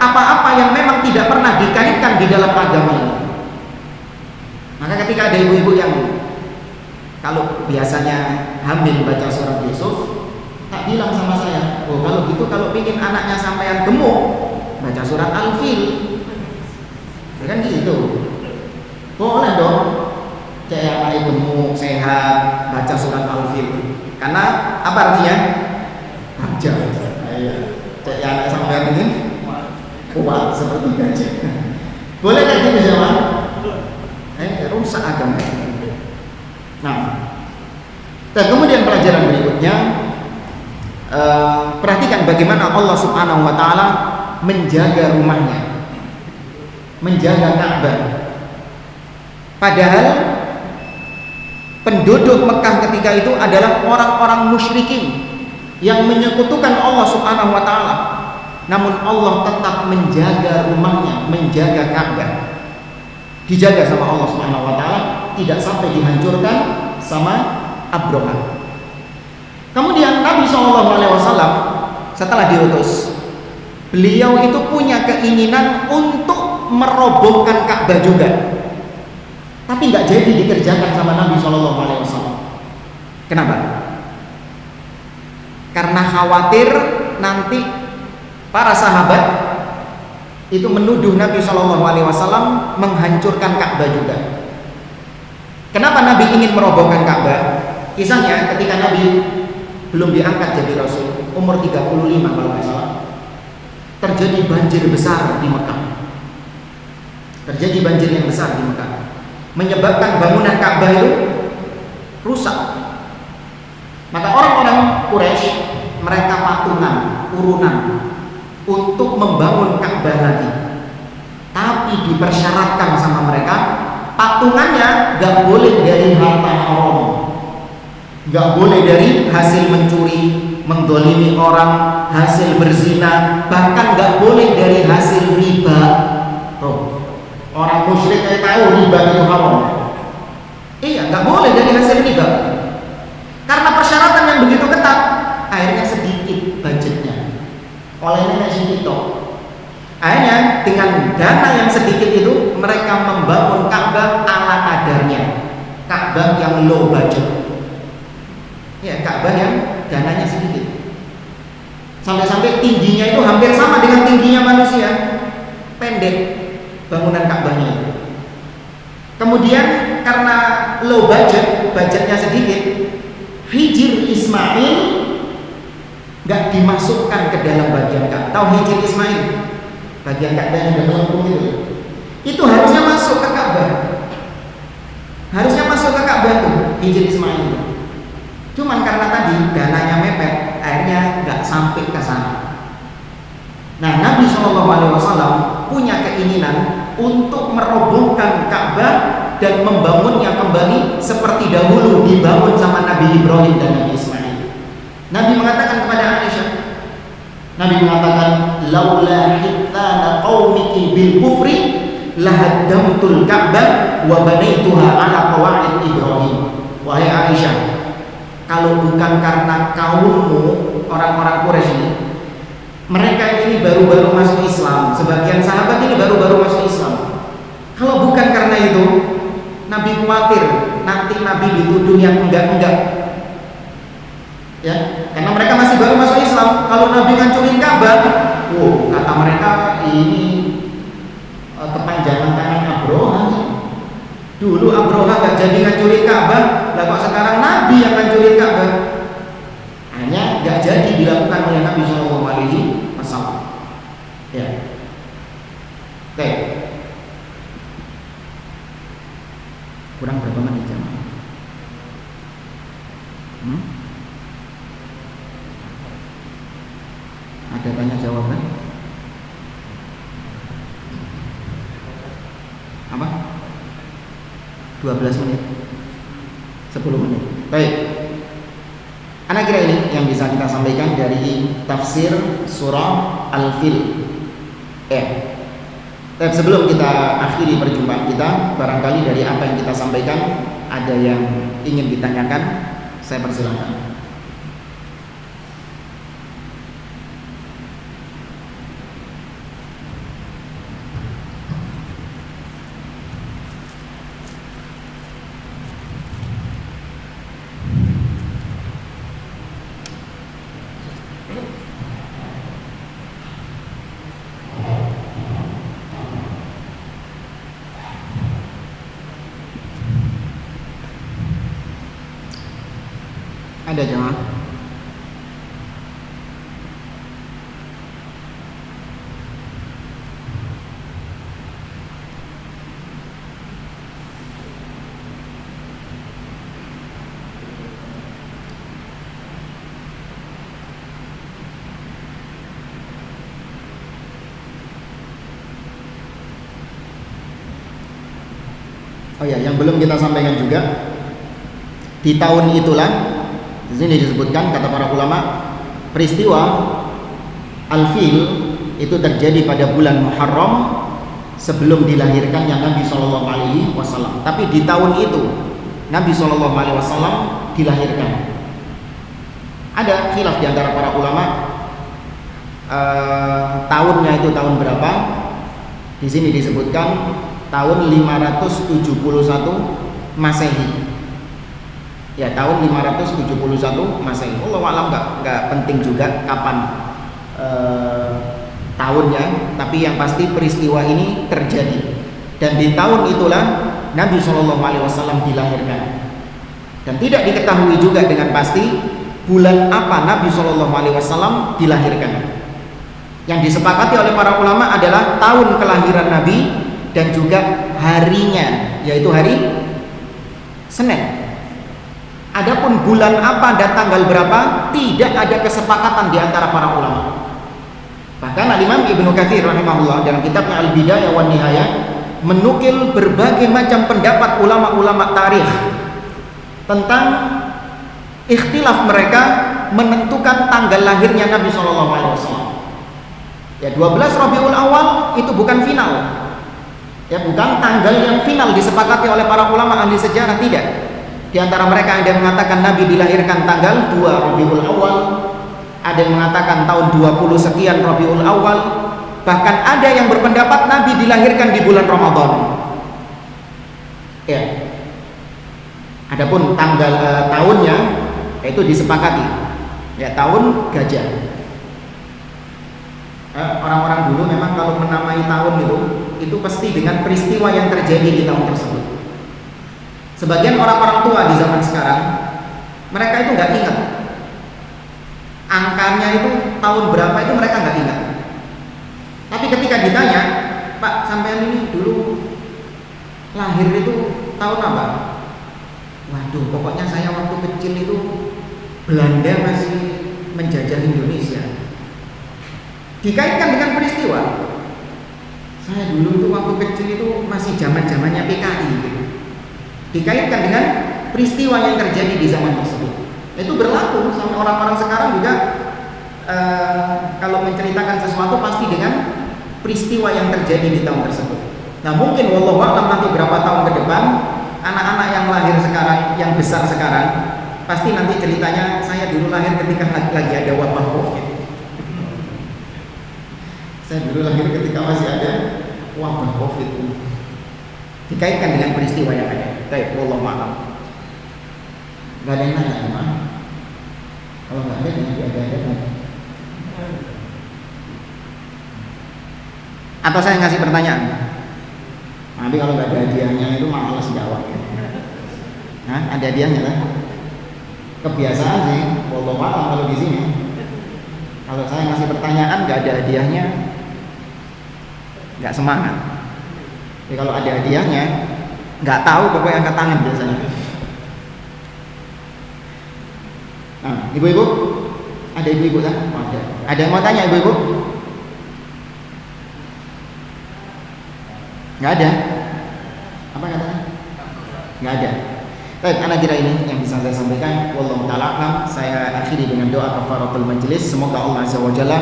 apa-apa yang memang tidak pernah dikaitkan di dalam agama ini. Maka ketika ada ibu-ibu yang kalau biasanya hamil baca surat Yusuf, tak bilang sama saya, "Oh kalau gitu kalau pingin anaknya sampean gemuk, baca surat Al-Fil." Ya kan gitu. Boleh dong, cek anak gemuk, sehat, baca surat Al-Fil. Karena apa artinya? Baca. Cek anak sampean ini kuat seperti gajah. Boleh kayak gitu sama? Rusak agama. Nah, dan kemudian pelajaran berikutnya, perhatikan bagaimana Allah Subhanahu Wa Taala menjaga rumahnya, menjaga Ka'bah. Padahal penduduk Mekah ketika itu adalah orang-orang musyrikin yang menyekutukan Allah Subhanahu Wa Taala. Namun Allah tetap menjaga rumahnya, menjaga Ka'bah. Dijaga sama Allah Subhanahu Wa Taala, tidak sampai dihancurkan sama Abraha. Kemudian Nabi SAW setelah diutus, beliau itu punya keinginan untuk merobohkan Ka'bah juga. Tapi nggak jadi dikerjakan sama Nabi SAW. Kenapa? Karena khawatir nanti para sahabat itu menuduh Nabi SAW menghancurkan Ka'bah juga. Kenapa Nabi ingin merobohkan Ka'bah? Kisahnya ketika Nabi belum diangkat jadi Rasul, umur 35 kalau nggak salah, terjadi banjir besar di Mekah. Terjadi banjir yang besar di Mekah, menyebabkan bangunan Ka'bah itu rusak. Maka orang-orang Quraisy mereka patungan, urunan untuk membangun Ka'bah lagi. Tapi dipersyaratkan sama mereka, patungannya gak boleh dari harta haram, gak boleh dari hasil mencuri, mendolimi orang, hasil berzina, bahkan gak boleh dari hasil riba. Orang musyrik kayak tahu riba itu haram. Iya, gak boleh dari hasil riba. Karena persyaratan yang begitu ketat, akhirnya sedikit budgetnya. Olehnya sedikit. Akhirnya dengan dana yang sedikit itu mereka membangun Ka'bah ala kadarnya. Ka'bah yang low budget. Ya, Ka'bah yang dananya sedikit. Sampai-sampai tingginya itu hampir sama dengan tingginya manusia. Pendek bangunan Ka'bahnya itu. Kemudian karena low budget, budgetnya sedikit, Hijr Ismail nggak dimasukkan ke dalam bagian Ka'bah. Tahu Hijr Ismail? Bagian Ka'bah yang udah melengkung itu harusnya masuk ke Ka'bah. Harusnya masuk ke Ka'bah tuh Hijr Ismail itu. Cuman karena tadi dananya mepet, akhirnya nggak sampai ke sana. Nah, Nabi SAW punya keinginan untuk merobohkan Ka'bah dan membangunnya kembali seperti dahulu dibangun sama Nabi Ibrahim dan Nabi Ismail. Nabi mengatakan kepada Aisyah, Nabi mengatakan, laula hittana qaumiki bil kufri lahaddamtul Ka'bah wa banaituha ala qawaid Ibrahim. Wahai Aisyah, kalau bukan karena kaummu orang-orang Quraisy ini, mereka ini baru-baru masuk Islam, sebagian sahabat ini baru-baru masuk Islam. Kalau bukan karena itu, Nabi khawatir nanti Nabi dituduh yang enggak-enggak. Ya, karena mereka masih baru masuk Islam. Kalau Nabi ngancurin Ka'bah, kata mereka ini kepanjangan tangan Abroha. Dulu Abroha gak jadi ngancurin Ka'bah, lah kok sekarang Nabi yang ngancurin Ka'bah? Hanya gak jadi dilakukan oleh Nabi SAW. Ya. Oke. Kurang berapa menit jam? Ada tanya jawab kan? Apa? 12 menit 10 menit. Baik. Anak kira ini yang bisa kita sampaikan dari tafsir surah Al-Fil. Tapi sebelum kita akhiri perjumpaan kita, barangkali dari apa yang kita sampaikan ada yang ingin ditanyakan, saya persilakan. Ada jemaah? Oh ya, yang belum kita sampaikan juga, di tahun itulah, di sini disebutkan kata para ulama, peristiwa Al-Fil itu terjadi pada bulan Muharram sebelum dilahirkannya Nabi SAW. Tapi di tahun itu Nabi SAW dilahirkan. Ada khilaf di antara para ulama, tahunnya itu tahun berapa. Di sini disebutkan tahun 571 Masehi. Ya, tahun 571 Masehi. Allah alam, enggak penting juga kapan tahunnya, tapi yang pasti peristiwa ini terjadi. Dan di tahun itulah Nabi SAW dilahirkan. Dan tidak diketahui juga dengan pasti bulan apa Nabi SAW dilahirkan. Yang disepakati oleh para ulama adalah tahun kelahiran Nabi dan juga harinya, yaitu hari Senin. Adapun bulan apa dan tanggal berapa tidak ada kesepakatan di antara para ulama. Bahkan Al-Imam Ibnu Katsir rahimahullah dalam kitabnya Al-Bidayah wan Nihayah menukil berbagai macam pendapat ulama-ulama tarikh tentang ikhtilaf mereka menentukan tanggal lahirnya Nabi SAW. Ya, 12 Rabiul Awal itu bukan final. Ya, bukan tanggal yang final disepakati oleh para ulama ahli sejarah, tidak. Di antara mereka ada yang mengatakan Nabi dilahirkan tanggal 2 Rabiul Awal, ada yang mengatakan tahun 20 sekian Rabiul Awal, bahkan ada yang berpendapat Nabi dilahirkan di bulan Ramadan. Ya. Adapun tanggal tahunnya itu disepakati. Ya, tahun gajah. Orang-orang dulu memang kalau menamai tahun itu pasti dengan peristiwa yang terjadi di tahun tersebut. Sebagian orang-orang tua di zaman sekarang, mereka itu nggak ingat angkanya itu tahun berapa, itu mereka nggak ingat. Tapi ketika ditanya, Pak, sampean ini dulu lahir itu tahun apa? Waduh, pokoknya saya waktu kecil itu Belanda masih menjajah Indonesia. Dikaitkan dengan peristiwa. Saya dulu tuh waktu kecil itu masih zamannya PKI gitu. Dikaitkan dengan peristiwa yang terjadi di zaman tersebut. Itu berlaku sama orang-orang sekarang juga. Kalau menceritakan sesuatu pasti dengan peristiwa yang terjadi di tahun tersebut. Nah mungkin wallahu a'lam nanti berapa tahun ke depan anak-anak yang lahir sekarang, yang besar sekarang, pasti nanti ceritanya saya dulu lahir ketika lagi ada wabah COVID. Saya dulu lahir ketika masih ada wabah COVID. Dikaitkan dengan peristiwa yang ada. Baik, wallahu a'lam. Gak ada yang nanya, Pak? Kalau nggak ada, jangan diada-ada. Atau saya ngasih pertanyaan? Nanti kalau nggak ada hadiahnya itu malas jawab. Nah, ada hadiahnya kan? Kebiasaan sih, wallahu a'lam kalau di sini. Kalau saya ngasih pertanyaan nggak ada hadiahnya, nggak semangat. Jadi kalau ada hadiahnya, nggak tahu pokoknya angkat tangan biasanya. Nah, ibu-ibu, ada ibu-ibu kan? Ada. Ada yang mau tanya ibu-ibu? Nggak ada. Apa katanya? Nggak ada. Baik, anak kira ini yang bisa saya sampaikan. Wallahu ta'ala a'lam. Saya akhiri dengan doa kafaratul majelis. Semoga Allah Azza wa Jalla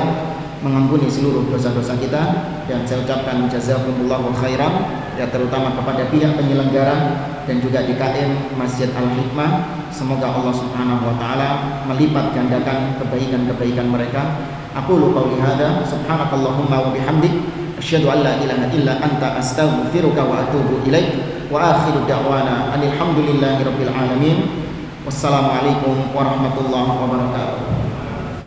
mengampuni seluruh dosa-dosa kita, dan saya ucapkan jazakumullahu khairan, ya terutama kepada pihak penyelenggara dan juga DKM Masjid Al-Hikmah. Semoga Allah Subhanahu wa taala melipat gandakan kebaikan-kebaikan mereka. Aqulu qouli hadza subhanakallahumma wa bihamdik asyhadu an la ilaha illa anta astaghfiruka wa atubu ilaik wa akhiru da'wana alhamdulillahi rabbil alamin. Wassalamualaikum warahmatullahi wabarakatuh.